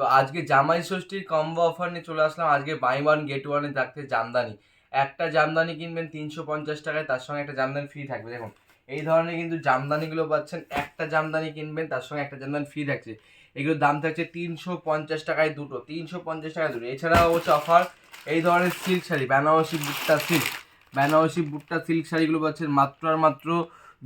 তো আজকে জামাই ষষ্ঠীর কম্বো অফার নিয়ে চলে আসলাম। আজকে বাই ওয়ান গেট ওয়ানে থাকছে জামদানি। একটা জামদানি কিনবেন 350 টাকায়, তার সঙ্গে একটা জামদানি ফ্রি থাকবে। দেখুন এই ধরনের কিন্তু জামদানিগুলো পাচ্ছেন, একটা জামদানি কিনবেন তার সঙ্গে একটা জামদানি ফ্রি থাকছে। এগুলোর দাম থাকছে 350 টাকায় দুটো, 350 টাকায় দুটো। এছাড়াও হচ্ছে অফার এই ধরনের সিল্ক শাড়ি, বেনারসি বুট্টা সিল্ক শাড়িগুলো পাচ্ছেন মাত্র আর মাত্র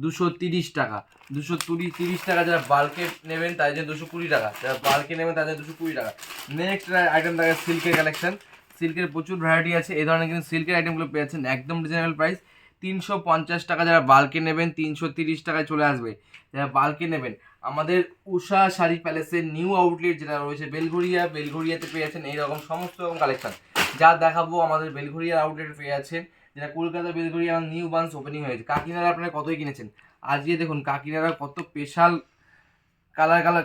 230 টাকা। 230 টাকা। যারা বাল্কে নেবেন তাদের জন্য 220 টাকা, যারা বাল্কে নেবেন তাদের 220 টাকা। নেক্সট আইটেম থাকে সিল্কের কালেকশন। সিল্কের প্রচুর ভ্যারাইটি আছে। এই ধরনের কিন্তু সিল্কের আইটেমগুলো পেয়ে যাচ্ছেন একদম রিজনেবল প্রাইস, 350 টাকা। যারা বাল্কে নেবেন 330 টাকায় চলে আসবে। যারা বাল্কে নেবেন, আমাদের উষা শাড়ি প্যালেসের নিউ আউটলেট যেটা রয়েছে বেলঘরিয়াতে পেয়ে যাচ্ছেন এইরকম সমস্ত রকম কালেকশন। যা দেখাবো আমাদের বেলঘরিয়া আউটলেটে পেয়ে যাচ্ছেন, যেটা Kolkata Belgharia new branch opening হয়েছে। কাকিনারা আপনারা কতই কিনেছেন, আজকে দেখুন কাকিনারা কত স্পেশাল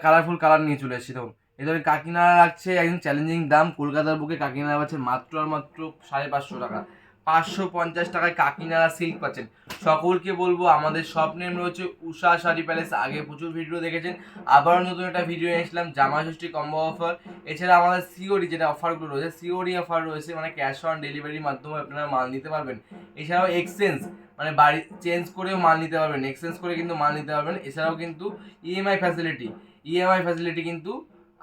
কালারফুল কালার নিয়ে চলে এসেছে। দেখুন এই ধরনের কাকিনারা রাখছে একদম চ্যালেঞ্জিং দাম। কলকাতার বুকে কাকিনারা পাচ্ছেন মাত্র আর মাত্র 550 টাকা। 550 টাকায় কাকিনারা সিল্ক পাচ্ছেন। সকলকে বলবো আমাদের স্বপ্নের রয়েছে উষা শাড়ি প্যালেস। আগে প্রচুর ভিডিও দেখেছেন, আবারও নতুন একটা ভিডিও এনেছিলাম জামা ষষ্ঠী কম্বো অফার। এছাড়া আমাদের সিওডি যেটা অফারগুলো রয়েছে, সিওডি অফার রয়েছে, মানে ক্যাশ অন ডেলিভারির মাধ্যমে আপনারা মাল নিতে পারবেন। এছাড়াও এক্সচেঞ্জ, মানে বাড়ি চেঞ্জ করেও মাল নিতে পারবেন, এক্সচেঞ্জ করে কিন্তু মাল নিতে পারবেন। এছাড়াও কিন্তু ইএমআই ফ্যাসিলিটি কিন্তু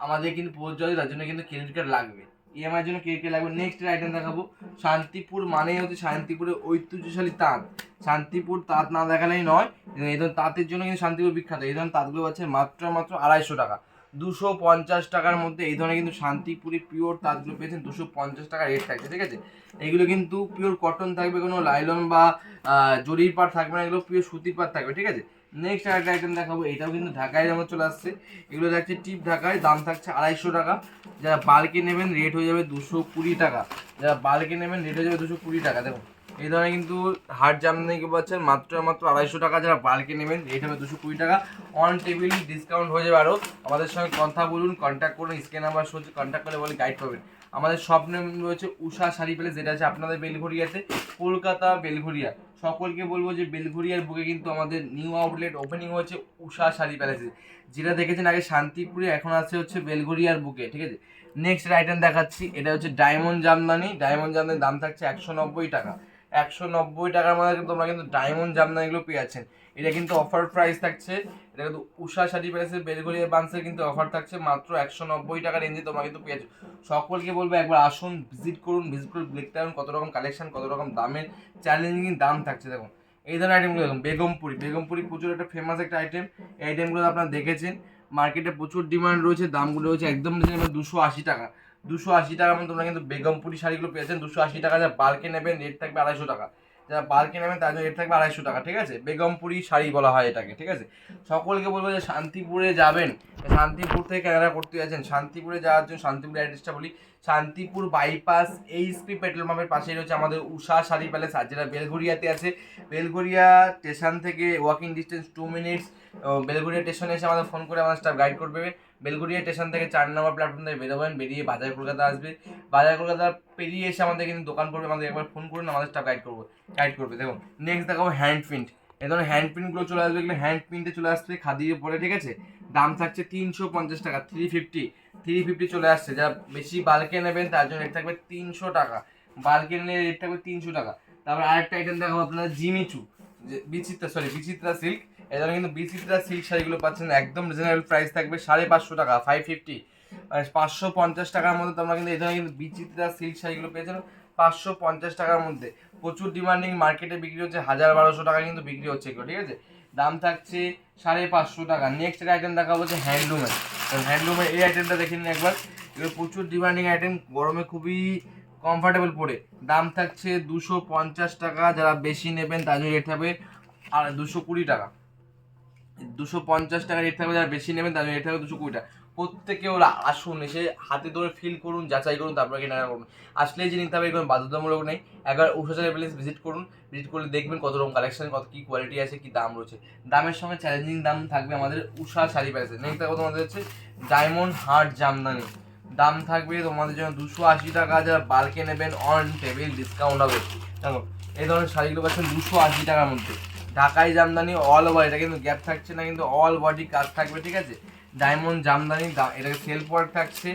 আমাদের কিন্তু প্রযোজ্য আছে, তার জন্য কিন্তু ক্রেডিট কার্ড লাগবে। ইএমআই জন্য ক্রেডিট কার্ড লাগবে। নেক্সট আইটেম দেখাবো শান্তিপুর, মানেই হচ্ছে শান্তিপুরের ঐতিহ্যশালী তাঁত। শান্তিপুর তাঁত না দেখালেই নয়, এই ধরনের তাঁতের জন্য কিন্তু শান্তিপুর বিখ্যাত। এই ধরনের তাঁতগুলো আছে মাত্র 250 টাকা। 250 টাকার মধ্যে এই ধরনের কিন্তু শান্তিপুরি পিওর তাঁতগুলো পেয়েছেন। 250 টাকা রেট থাকছে, ঠিক আছে। এগুলো কিন্তু পিওর কটন থাকবে, কোনো লাইলন বা জরির পাট থাকবে না, এগুলো পিওর সুতির পাট থাকবে, ঠিক আছে। নেক্সট আরেকটা আইটেম দেখাবো, এটাও কিন্তু ঢাকায় যেমন চলে আসছে। এগুলো থাকছে টিপ ঢাকায়, দাম থাকছে 250 টাকা। যারা বাল্কে নেবেন রেট হয়ে যাবে 220 টাকা। যারা বাল্কে নেবেন রেট হয়ে যাবে 220 টাকা। দেখুন এই ধরনের কিন্তু হাট জামদানি পাচ্ছেন মাত্র 250 টাকা। যারা বাল্কে নেবেন রেট হবে 220 টাকা। অন টেবিল ডিসকাউন্ট হয়ে যাবে আরও। আমাদের সঙ্গে কথা বলুন, কন্ট্যাক্ট করুন, স্ক্যান নাম্বার শুনছে, কন্ট্যাক্ট করে বলে গাইড পাবেন। আমাদের স্বপ্নে রয়েছে উষা শাড়ি প্যালেস, যেটা আছে আপনাদের বেলঘরিয়াতে, কলকাতা বেলঘরিয়া। সকলকে বলবো যে বেলঘরিয়ার বুকে কিন্তু আমাদের নিউ আউটলেট ওপেনিং হয়েছে উষা শাড়ি প্যালেসে, যেটা দেখেছেন আগে শান্তিপুরে, এখন আছে হচ্ছে বেলঘরিয়ার বুকে, ঠিক আছে। নেক্সট আইটেম দেখাচ্ছি, এটা হচ্ছে ডায়মন্ড জামদানির দাম থাকছে 190 টাকা। 190 টাকার মধ্যে কিন্তু তোমরা কিন্তু ডায়মন্ড জামদানিগুলো পেয়ে যাচ্ছেন। এটা কিন্তু অফার প্রাইস থাকছে। এটা কিন্তু উষা শাড়ি প্যালেসের বেলঘরিয়া ব্রাঞ্চের কিন্তু অফার থাকছে মাত্র 190 টাকা রেঞ্জে তোমরা কিন্তু পেয়ে যাচ্ছ। সকলকে বলবো একবার আসুন, ভিজিট করুন দেখতে পারেন কত রকম কালেকশন, কত রকম দামের চ্যালেঞ্জিং দাম থাকছে। দেখুন এই ধরনের আইটেমগুলো দেখুন, বেগমপুরি প্রচুর একটা ফেমাস একটা আইটেম। এই আইটেমগুলো আপনারা দেখেছেন, মার্কেটে প্রচুর ডিমান্ড রয়েছে, দামগুলো রয়েছে একদম 280 টাকা। 280 টাকার মধ্যে তোমরা কিন্তু বেগমপুরি শাড়িগুলো পেয়েছেন 280 টাকা। যা বাল্কে নেবেন রেট থাকবে 250 টাকা। যারা বাল্কে নেবেন তার জন্য রেট থাকবে 250 টাকা, ঠিক আছে। বেগমপুরি শাড়ি বলা হয় এটাকে, ঠিক আছে। সকলকে বলবো যে শান্তিপুরে যাবেন, শান্তিপুর থেকে কেনাকাটা করতে যাচ্ছেন, শান্তিপুরে যাওয়ার জন্য শান্তিপুরের অ্যাড্রেসটা বলি। শান্তিপুর বাইপাস এইচপি পেট্রোল পাম্পের পাশেই রয়েছে আমাদের উষা শাড়ি প্যালেস, আর যেটা বেলঘরিয়াতে আছে। বেলঘরিয়া স্টেশন থেকে ওয়াকিং ডিস্টেন্স 2 মিনিটস। বেলঘরিয়া স্টেশনে এসে আমাদের ফোন করে আমাদের স্টাফ গাইড করবে। বেলঘরিয়া স্টেশন থেকে 4 নম্বর প্ল্যাটফর্ম থেকে বেরোবেন, বেরিয়ে বাজার কলকাতা আসবে। বাজার কলকাতা পেরিয়ে এসে আমাদের কিন্তু দোকান পড়বে, আমাদের একবার ফোন করুন, আমাদের স্টাফ গাইড করবে। দেখুন নেক্সট দেখাবো হ্যান্ড প্রিন্ট। এই ধরনের হ্যান্ড প্রিন্টগুলো চলে আসবে, এগুলো হ্যান্ড প্রিন্টে চলে আসছে খাদির উপরে, ঠিক আছে। দাম থাকছে 350 টাকা। 350 চলে আসছে। যারা বেশি বাল্কে নেবেন তার জন্য রেট থাকবে 300 টাকা। বাল্কে নিলে রেট থাকবে 300 টাকা। তারপর আরেকটা আইটেম দেখাবো আপনারা, জিমিচু, বিচিত্রা সিল্ক। এই ধরনের কিন্তু বিচিত্রা সিল্ক শাড়িগুলো পাচ্ছেন একদম রিজনেবল প্রাইস থাকবে 550 টাকা, 550, মানে 550 টাকার মধ্যে তোমরা কিন্তু এই ধরনের কিন্তু বিচিত্রা সিল্ক শাড়িগুলো পেয়েছেন 550 টাকার মধ্যে। প্রচুর ডিমান্ডিং, মার্কেটে বিক্রি হচ্ছে 1000-1200 টাকা কিন্তু বিক্রি হচ্ছে এগুলো, ঠিক আছে। দাম থাকছে 550 টাকা। নেক্সট আইটেম দেখাবো হচ্ছে হ্যান্ডলুমের এই আইটেমটা দেখে নিন একবার। এগুলো প্রচুর ডিমান্ডিং আইটেম, গরমে খুবই কমফর্টেবল পরে। দাম থাকছে 250 টাকা। যারা বেশি নেবেন তার জন্য রেট হবে আর 220 টাকা। 250 টাকা রেট থাকবে। যারা বেশি নেবেন তার জন্য রেট থাকবে 220 টাকা। প্রত্যেকে ওরা আসুন, এসে হাতে ধরে ফিল করুন, যাচাই করুন, তারপরে কেনাকাটা করুন। আসলেই যে নিতে হবে কোনো বাধ্যতামূলক নেই। একবার উষা প্লেস ভিজিট করুন, ভিজিট করলে দেখবেন কত রকম কালেকশন, কত কী কোয়ালিটি আছে, কী দাম রয়েছে। দামের সঙ্গে চ্যালেঞ্জিং দাম থাকবে আমাদের উষা শাড়ি প্যালেসে। নেক্সট দেখো তোমাদের হচ্ছে ডায়মন্ড হার্ট জামদানি। দাম থাকবে তোমাদের জন্য 280 টাকা। যারা বাল্কে নেবেন অন টেবিল ডিসকাউন্ট হবে। দেখো এই ধরনের শাড়িগুলো পাচ্ছেন 280 টাকার মধ্যে। ঢাকাই জামদানি অল ওভার, এটা কিন্তু গ্যাপ থাকছে না, কিন্তু অল বডি কাজ থাকবে, ঠিক আছে। ডায়মন্ড জামদানি, এটাকে সেল ওয়ার্ক থাকছে,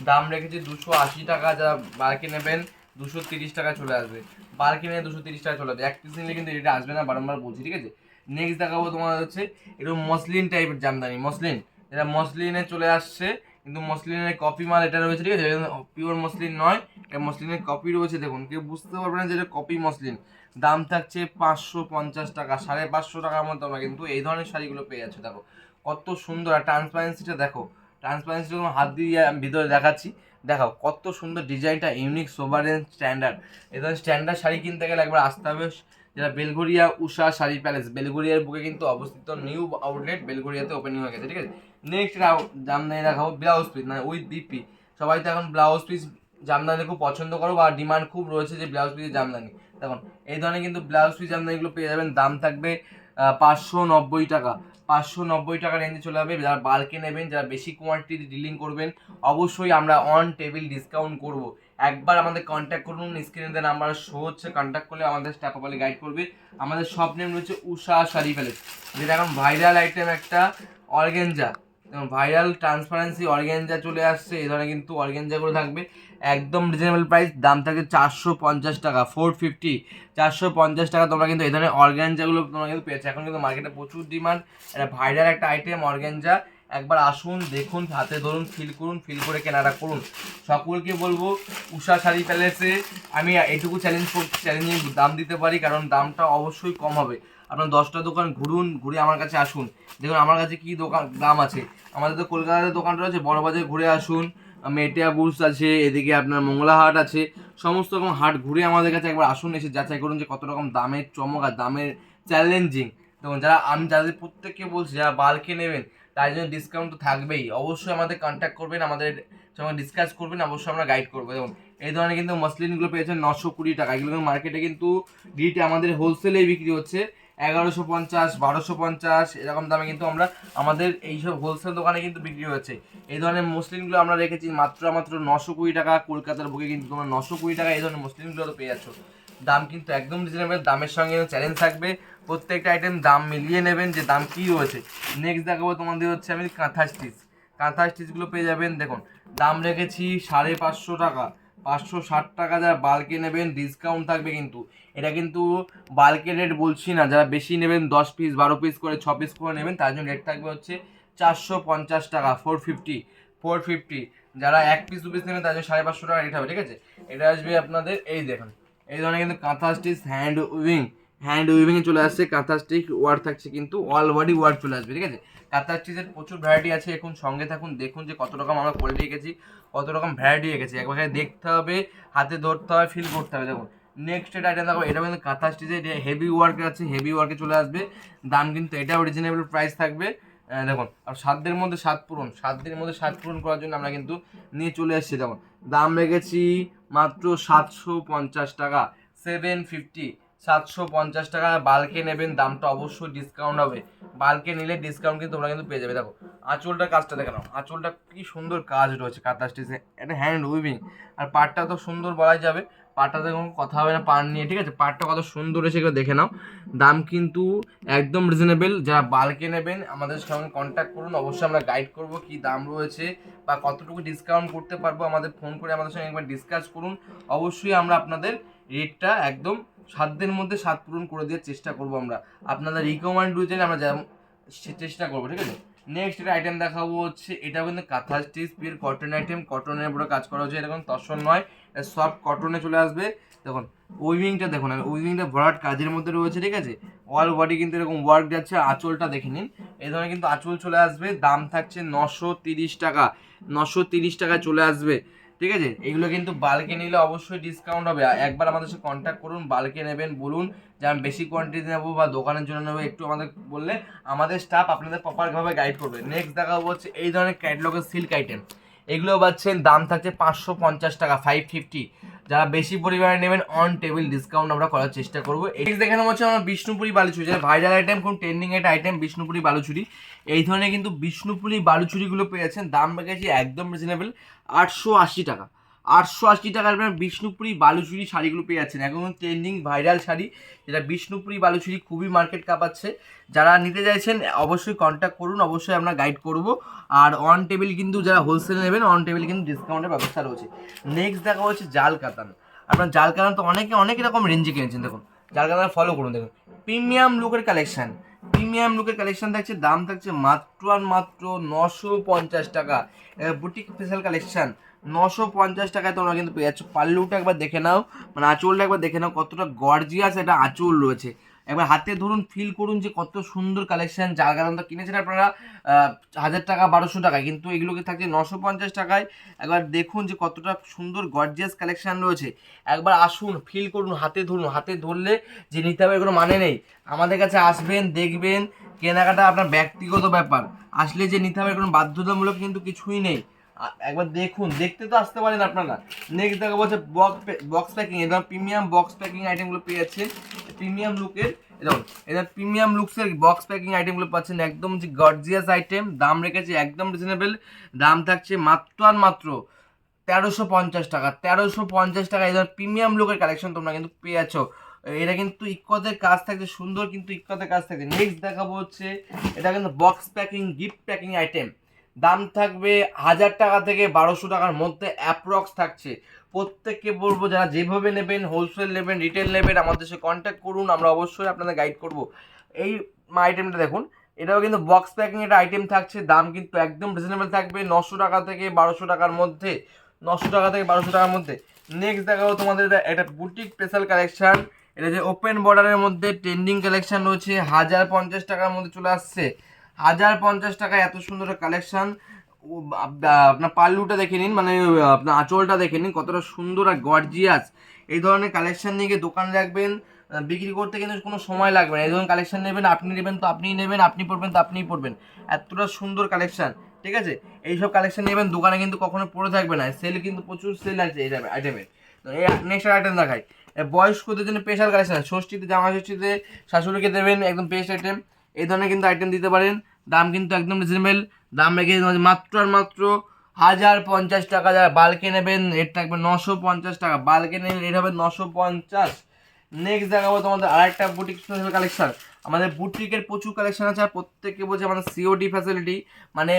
দাম রেখেছি 280 টাকা। যারা বাল্কে নেবেন 230 টাকা চলে আসবে, বাল্কে নিয়ে 230 টাকা চলে আসবে, এক পিস নিলে কিন্তু এটা আসবে না, বারবার বলছি, ঠিক আছে। নেক্সট দেখাবো তোমার হচ্ছে একটু মসলিন টাইপের জামদানি, মসলিন, এটা মসলিনে চলে আসছে, কিন্তু মসলিনের কপি মাল এটা রয়েছে, ঠিক আছে, পিওর মসলিন নয়, এটা মসলিনের কপি রয়েছে। দেখুন, কেউ বুঝতে পারবে না যে এটা কপি মসলিন। দাম থাকছে 550 টাকা, 550 টাকার মধ্যে তোমরা কিন্তু এই ধরনের শাড়িগুলো পেয়ে যাচ্ছ। দেখো কত সুন্দর, আর ট্রান্সপারেন্সিটা দেখো, ট্রান্সপারেন্সিটা তোমার হাত দিয়ে আমি ভিতরে দেখাচ্ছি, দেখাও কত সুন্দর ডিজাইনটা, ইউনিক, সোভারেন, স্ট্যান্ডার্ড। এই ধরনের স্ট্যান্ডার্ড শাড়ি কিনতে গেলে একবার আসতে হবে যেটা বেলঘরিয়া উষা শাড়ি প্যালেস, বেলঘরিয়ার বুকে কিন্তু অবস্থিত, নিউ আউটলেট বেলঘরিয়াতে ওপেনিং হয়ে গেছে, ঠিক আছে। নেক্সট জামদানি দেখাবো, ব্লাউজ পিস মানে উইথ বিপি। সবাই তো এখন ব্লাউজ পিস জামদানি খুব পছন্দ করো, বা ডিমান্ড খুব রয়েছে যে ব্লাউজ পিসের জামদানি। দেখুন এই ধরনের কিন্তু ব্লাউজ পিস জামদানিগুলো পেয়ে যাবেন, দাম থাকবে 590 টাকা, 590 টাকা রেঞ্জে চলে যাবে। যারা বাল্কে নেবেন, যারা বেশি কোয়ান্টিটি ডিলিং করবেন, অবশ্যই আমরা অন টেবিল ডিসকাউন্ট করব। একবার আমাদের কন্ট্যাক্ট করুন, স্ক্রিনে দেওয়া নাম্বার শো হচ্ছে, কন্ট্যাক্ট করলে আমাদের স্টাফ প্রপারলি গাইড করবে। আমাদের শপ নেম রয়েছে উষা শাড়ি প্যালেস, যেটা এখন ভাইরাল আইটেম একটা অর্গেঞ্জা, এবং ভাইরাল ট্রান্সপারেন্সি অর্গেঞ্জা চলে আসছে। এই ধরনের কিন্তু অর্গেঞ্জাগুলো থাকবে একদম রিজনেবল প্রাইস, দাম থাকে 450 টাকা, 450, 450 টাকা। তোমরা কিন্তু এই ধরনের অর্গেঞ্জাগুলো তোমরা কিন্তু পেয়েছো, এখন কিন্তু মার্কেটে প্রচুর ডিমান্ড, এটা ভাইরাল একটা আইটেম অর্গেঞ্জা। একবার আসুন, দেখুন, হাতে ধরুন, ফিল করুন, ফিল করে কেনাটা করুন। সকলকে বলবো উষা শাড়ি প্যালেসে আমি এইটুকু চ্যালেঞ্জিং দাম দিতে পারি, কারণ দামটা অবশ্যই কম হবে। আপনার 10টা দোকান ঘুরুন, ঘুরে আমার কাছে আসুন, দেখুন আমার কাছে কী দোকান দাম আছে। আমাদের তো কলকাতাতে দোকান রয়েছে, বড়বাজারে ঘুরে আসুন, মেটিয়া বুলস আছে, এদিকে আপনার মংলা হাট আছে, সমস্ত রকম হাট ঘুরে আমাদের কাছে একবার আসুন, এসে যাচাই করুন যে কত রকম দামের চমক আর দামের চ্যালেঞ্জিং। দেখুন আমি যাদের প্রত্যেককে বলছি, যারা বাল্কে নেবেন তার জন্য ডিসকাউন্ট তো থাকবেই, অবশ্যই আমাদের কন্ট্যাক্ট করবেন, আমাদের সঙ্গে ডিসকাস করবেন, অবশ্যই আমরা গাইড করবো। দেখুন এই ধরনের কিন্তু মসলিনগুলো পেয়েছেন 920 টাকা, এগুলো কিন্তু মার্কেটে কিন্তু রিটে আমাদের হোলসেলেই বিক্রি হচ্ছে 1150, 1250 এরকম দামে, কিন্তু আমরা আমাদের এইসব হোলসেল দোকানে কিন্তু বিক্রি হচ্ছে। এই ধরনের মসলিনগুলো আমরা রেখেছি মাত্র 920 টাকা, কলকাতার বুকে কিন্তু তোমরা 920 টাকা এই ধরনের মসলিনগুলো তো পেয়ে যাচ্ছ। দাম কিন্তু একদম রিজনেবল, দামের সঙ্গে চ্যালেঞ্জ থাকবে, প্রত্যেকটা আইটেম দাম মিলিয়ে নেবেন যে দাম কী রয়েছে। নেক্সট দেখাবো তোমাদের হচ্ছে আমি কাঁথা স্টিচ, কাঁথা স্টিচগুলো পেয়ে যাবেন। দেখুন দাম রেখেছি 550 টাকা, 560 টাকা। যারা বাল্কে নেবেন ডিসকাউন্ট থাকবে, কিন্তু এটা কিন্তু বাল্কে রেট বলছি না, যারা বেশি নেবেন 10 পিস 12 পিস করে 6 পিস করে নেবেন, তার জন্য রেট থাকবে হচ্ছে 450 টাকা, 450, 450। যারা 1 পিস 2 পিস নেবেন তার জন্য 550 টাকা রেট হবে, ঠিক আছে। এটা আসবে আপনাদের, এই দেখুন এই ধরনের কিন্তু কাঁথা স্টিচ হ্যান্ড উইভিংয়ে চলে আসছে, কাঁথা স্টিচ ওয়ার্ক থাকছে, কিন্তু অল বডি ওয়ার্ক চলে আসবে, ঠিক আছে। কাঁথা স্টিচের প্রচুর ভ্যারাইটি আছে, এখন সঙ্গে থাকুন, দেখুন যে কত রকম আমরা করে রেখেছি, কত রকম ভ্যারাইটি রেখেছি, একবার দেখতে হবে, হাতে ধরতে হবে, ফিল করতে হবে। দেখুন নেক্সট এটা দেখো, এটা কিন্তু কাঁথা স্টিচে হেভি ওয়ার্ক আছে, হেভি ওয়ার্কে চলে আসবে, দাম কিন্তু এটাও রিজনেবল প্রাইস থাকবে। দেখুন আর সাধ্যের মধ্যে স্বাদ পূরণ করার জন্য আমরা কিন্তু নিয়ে চলে এসেছি। দেখুন দাম রেখেছি মাত্র 750 টাকা, 750, 750 টাকা। বাল্কে নেবেন দামটা অবশ্যই ডিসকাউন্ট হবে, বাল্কে নিলে ডিসকাউন্ট কিন্তু তোমরা কিন্তু পেয়ে যাবে। দেখো আঁচলটার কাজটা দেখে নাও, আঁচলটা কি সুন্দর কাজ রয়েছে কাঁথা স্টিচে, এটা হ্যান্ড উইভিং, আর পাটটা তো সুন্দর বলাই যাবে, পাটটাতে কোনো কথা হবে না পাট নিয়ে, ঠিক আছে। পাটটা কত সুন্দর এসে এগুলো দেখে নাও, দাম কিন্তু একদম রিজনেবল। যারা বাল্কে নেবেন আমাদের সঙ্গে কন্ট্যাক্ট করুন, অবশ্যই আমরা গাইড করবো কী দাম রয়েছে বা কতটুকু ডিসকাউন্ট করতে পারবো, আমাদের ফোন করে আমাদের সঙ্গে একবার ডিসকাস করুন, অবশ্যই আমরা আপনাদের রেটটা একদম সাধ্যের মধ্যে স্বাদ পূরণ করে দেওয়ার চেষ্টা করবো। আমরা আপনাদের রিকমেন্ড অনুযায়ী আমরা যেমন চেষ্টা করবো, ঠিক আছে। নেক্সট একটা আইটেম দেখাবো হচ্ছে, এটাও কিন্তু কাঁথা স্টিচ পিওর কটন আইটেম, কটনের উপরে কাজ করা হচ্ছে, এরকম তসর নয়, সফট কটনে চলে আসবে। দেখুন উইভিংটা দেখুন, উইভিংটা ভরাট কাজের মধ্যে রয়েছে, ঠিক আছে। অল বডি কিন্তু এরকম ওয়ার্ক যাচ্ছে, আঁচলটা দেখে নিন, এই ধরনের কিন্তু আঁচল চলে আসবে, দাম থাকছে 930 টাকা, 930 টাকায় চলে আসবে, ঠিক আছে। এগুলো কিন্তু বাল্কে নিলে অবশ্যই ডিসকাউন্ট হবে, একবার আমাদের সাথে কন্ট্যাক্ট করুন, বাল্কে নেবেন বলুন যে আমি বেশি কোয়ান্টিটি নেবো বা দোকানের জন্য নেবো, একটু আমাদের বললে আমাদের স্টাফ আপনাদের প্রপারভাবে গাইড করবে। নেক্সট দেখাবো হচ্ছে এই ধরনের ক্যাটলগের সিল্ক আইটেম, এগুলো পাচ্ছেন, দাম থাকছে 550 টাকা, 550। যারা বেশি পরিমাণে নেবেন অন টেবিল ডিসকাউন্ট আমরা করার চেষ্টা করবো। এই দেখে নেওয়া হচ্ছে আমার বিষ্ণুপুরি বালুচুরি, যেটা ভাইরাল আইটেম, কোন ট্রেন্ডিং একটা আইটেম বিষ্ণুপুরি বালুচুরি। এই ধরনের কিন্তু বিষ্ণুপুরি বালুচুরিগুলো পেয়ে যাচ্ছেন, দাম রেখেছি একদম রিজনেবল 880 টাকা, 880 টাকার আপনার বিষ্ণুপুরি বালুচুরি শাড়িগুলো পেয়ে যাচ্ছেন। এখন ট্রেন্ডিং ভাইরাল শাড়ি যেটা বিষ্ণুপুরি বালুচুরি খুবই মার্কেট কাঁপাচ্ছে। যারা নিতে চাইছেন অবশ্যই কন্ট্যাক্ট করুন, অবশ্যই আমরা গাইড করব। আর অন টেবিল কিন্তু যারা হোলসেল নেবেন অন টেবিল কিন্তু ডিসকাউন্টের ব্যবস্থা রয়েছে। নেক্সট দেখা হচ্ছে জাল কাতান। আপনার জাল কাতান তো অনেক রকম রেঞ্জে কিনেছেন, দেখুন জাল কাতান ফলো করুন, দেখুন প্রিমিয়াম লুকের কালেকশন, প্রিমিয়াম লুকের কালেকশন থাকছে, দাম থাকছে মাত্র আর মাত্র 950 টাকা। বুটিক স্পেশাল কালেকশন 950 টাকায় তোমরা কিন্তু পেয়ে যাচ্ছ। পাল্লুটা একবার দেখে নাও, মানে আঁচলটা একবার দেখে নাও কতটা গর্জিয়াস একটা আঁচল রয়েছে। একবার হাতে ধরুন, ফিল করুন যে কত সুন্দর কালেকশন। যার কারণ তো কিনেছেন আপনারা 1000 টাকা 1200 টাকায়, কিন্তু এগুলোকে থাকছে 950 টাকায়। একবার দেখুন যে কতটা সুন্দর গর্জিয়াস কালেকশন রয়েছে। একবার আসুন, ফিল করুন, হাতে ধরুন, হাতে ধরলে যে নিতে হবে এগুলো মানে নেই। আমাদের কাছে আসবেন, দেখবেন, কেনাকাটা আপনার ব্যক্তিগত ব্যাপার, আসলে যে নিতে হবে কোনো বাধ্যতামূলক কিন্তু কিছুই নেই। একবার দেখুন, দেখতে তো আসতে পারেন আপনারা। নেক্সট দেখা বলছে বক্স প্যাকিং, একদম প্রিমিয়াম বক্স প্যাকিং আইটেমগুলো পেয়ে যাচ্ছেন প্রিমিয়াম লুকের। দেখুন এটা প্রিমিয়াম লুকসের বক্স প্যাকিং আইটেমগুলো পাচ্ছেন, একদম যে গর্জিয়াস আইটেম। দাম রেখেছে একদম রিজনেবল, দাম থাকছে মাত্র আর মাত্র 1350 টাকা। 1350 টাকা এই ধরনের প্রিমিয়াম লুকের কালেকশন তোমরা কিন্তু পেয়ে যাচ্ছ। এটা কিন্তু ইক্কতের কাজ থাকছে সুন্দর, কিন্তু ইক্কতের কাজ থাকছে। নেক্সট দেখাবো হচ্ছে এটা কিন্তু box packing gift packing item. দাম থাকবে 1000 টাকা থেকে 1200 টাকার মধ্যে অ্যাপ্রক্স থাকছে। প্রত্যেককে বলবো যারা যেভাবে নেবেন, হোলসেল নেবেন, রিটেল নেবেন, আমাদের সাথে কন্ট্যাক্ট করুন, আমরা অবশ্যই আপনাদের গাইড করব। এই আইটেমটা দেখুন, এটাও কিন্তু বক্স প্যাকিং একটা আইটেম থাকছে, দাম কিন্তু একদম রিজনেবল থাকবে 900 টাকা থেকে 1200 টাকার মধ্যে, 900 টাকা থেকে 1200 টাকার মধ্যে। নেক্সট দেখাবো তোমাদের একটা বুটিক স্পেশাল কালেকশন। এটা যে ওপেন বর্ডারের মধ্যে ট্রেন্ডিং কালেকশন রয়েছে, 1050 টাকার মধ্যে চলে আসছে। 1050 টাকায় এত সুন্দর কালেকশন। আপনার পাল্লুটা দেখে নিন, মানে আপনার আঁচলটা দেখে নিন কতটা সুন্দর আর গর্জিয়াস। এই ধরনের কালেকশন নিয়ে গিয়ে দোকানে রাখবেন, বিক্রি করতে কিন্তু কোনো সময় লাগবে না। এই ধরনের কালেকশন নেবেন, আপনি নেবেন তো আপনিই নেবেন, আপনি পড়বেন তো আপনিই পড়বেন। এতটা সুন্দর কালেকশন, ঠিক আছে? এইসব কালেকশন নেবেন, দোকানে কিন্তু কখনো পড়ে থাকবে না। সেল কিন্তু প্রচুর সেল আছে এই আইটেমের। এই নেক্সট আইটেম দেখাই, বয়স্কদের জন্য স্পেশাল কালেকশন। ষষ্ঠীতে, জামা ষষ্ঠীতে শাশুড়িকে দেবেন, একদম বেস্ট আইটেম। এই ধরনের কিন্তু আইটেম দিতে পারেন, দাম কিন্তু একদম রিজনেবল। দাম রেখে মাত্র আর মাত্র 1050 টাকা। যারা বালকে নেবেন রেট থাকবে 950 টাকা, বালকে নেবেন রেট হবে 950। নেক্সট দেখাবো তোমাদের আরেকটা বুটিক স্পেশাল কালেকশন। আমাদের বুটিকের প্রচুর কালেকশন আছে, আর প্রত্যেককে বলছে আমাদের সিওডি ফ্যাসিলিটি, মানে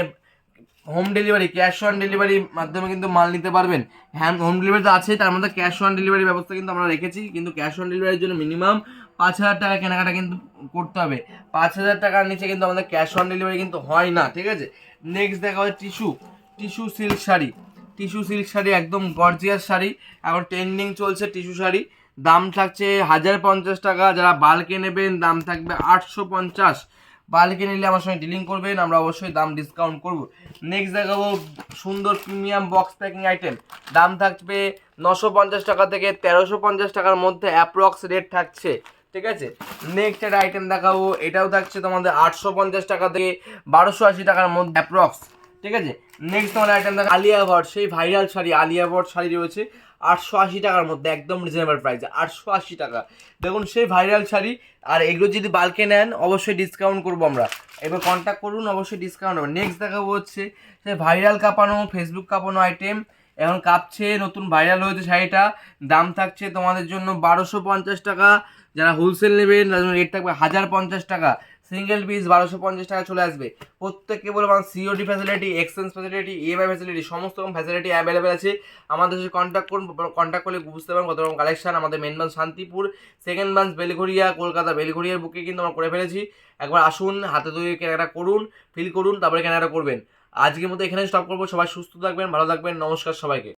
হোম ডেলিভারি, ক্যাশ অন ডেলিভারির মাধ্যমে কিন্তু মাল নিতে পারবেন। হ্যাঁ, হোম ডেলিভারি তো আছেই, তার মধ্যে ক্যাশ অন ডেলিভারির ব্যবস্থা কিন্তু আমরা রেখেছি। কিন্তু ক্যাশ অন ডেলিভারির জন্য মিনিমাম 5000 টাকা কেনাকাটা কিন্তু করতে হবে। 5000 টাকার নিচে কিন্তু আমাদের ক্যাশ অন ডেলিভারি কিন্তু হয় না, ঠিক আছে? নেক্সট দেখা হচ্ছে tissue silk sari. Tissue silk sari একদম গর্জিয়াস শাড়ি, এখন ট্রেন্ডিং চলছে টিস্যু শাড়ি। দাম থাকছে 1050 টাকা। যারা বাল্কে নেবেন দাম থাকবে 850। বাল্কে নিলে আমার সঙ্গে ডিলিং করবেন, আমরা অবশ্যই দাম ডিসকাউন্ট করব। নেক্সট দেখাবো সুন্দর প্রিমিয়াম বক্স প্যাকিং আইটেম। দাম থাকবে 950 টাকা থেকে 1350 টাকার মধ্যে অ্যাপ্রক্স রেট থাকছে, ঠিক আছে? নেক্সট একটা আইটেম দেখাবো, এটাও থাকছে তোমাদের 850 টাকা থেকে 1280 টাকার মধ্যে অ্যাপ্রক্স, ঠিক আছে? নেক্সট তোমাদের আইটেম দেখো আলিয়া ভট্ট, সেই ভাইরাল শাড়ি আলিয়া ভট্ট শাড়ি রয়েছে 880 টাকার মধ্যে, একদম রিজনেবল প্রাইসে 880 টাকা। দেখুন সেই ভাইরাল শাড়ি। আর এগুলো যদি বাল্কে নেন অবশ্যই ডিসকাউন্ট করবো আমরা, এবার কন্ট্যাক্ট করুন, অবশ্যই ডিসকাউন্ট হবে। নেক্সট দেখাবো হচ্ছে সে ভাইরাল কাঁপানো, ফেসবুক কাঁপানো আইটেম। এখন কাঁপছে, নতুন ভাইরাল হয়েছে শাড়িটা। দাম থাকছে তোমাদের জন্য 1250 টাকা। যারা হোলসেল নেবেন রেট থাকবে 1050 টাকা। সিঙ্গেল পিস 1250 টাকা চলে আসবে। প্রত্যেককে বলবো আমার COD facility, exchange facility, EMI facility, সমস্ত রকম ফ্যাসিলিটি অ্যাভেলেবেল আছে। আমাদের সাথে কন্ট্যাক্ট করুন, কন্ট্যাক্ট করলে বুঝতে পারবেন কত রকম কালেকশন। আমাদের main branch Shantipur, second branch Belgharia, Kolkata বেলঘরিয়ার বুকে কিন্তু আমরা করে ফেলেছি। একবার আসুন, হাতে তৈরি কেনাকাটা করুন, ফিল করুন, তারপরে কেনাকাটা করবেন। আজকের মতো এখানে স্টপ করবো। সবাই সুস্থ থাকবেন, ভালো থাকবেন, নমস্কার সবাইকে।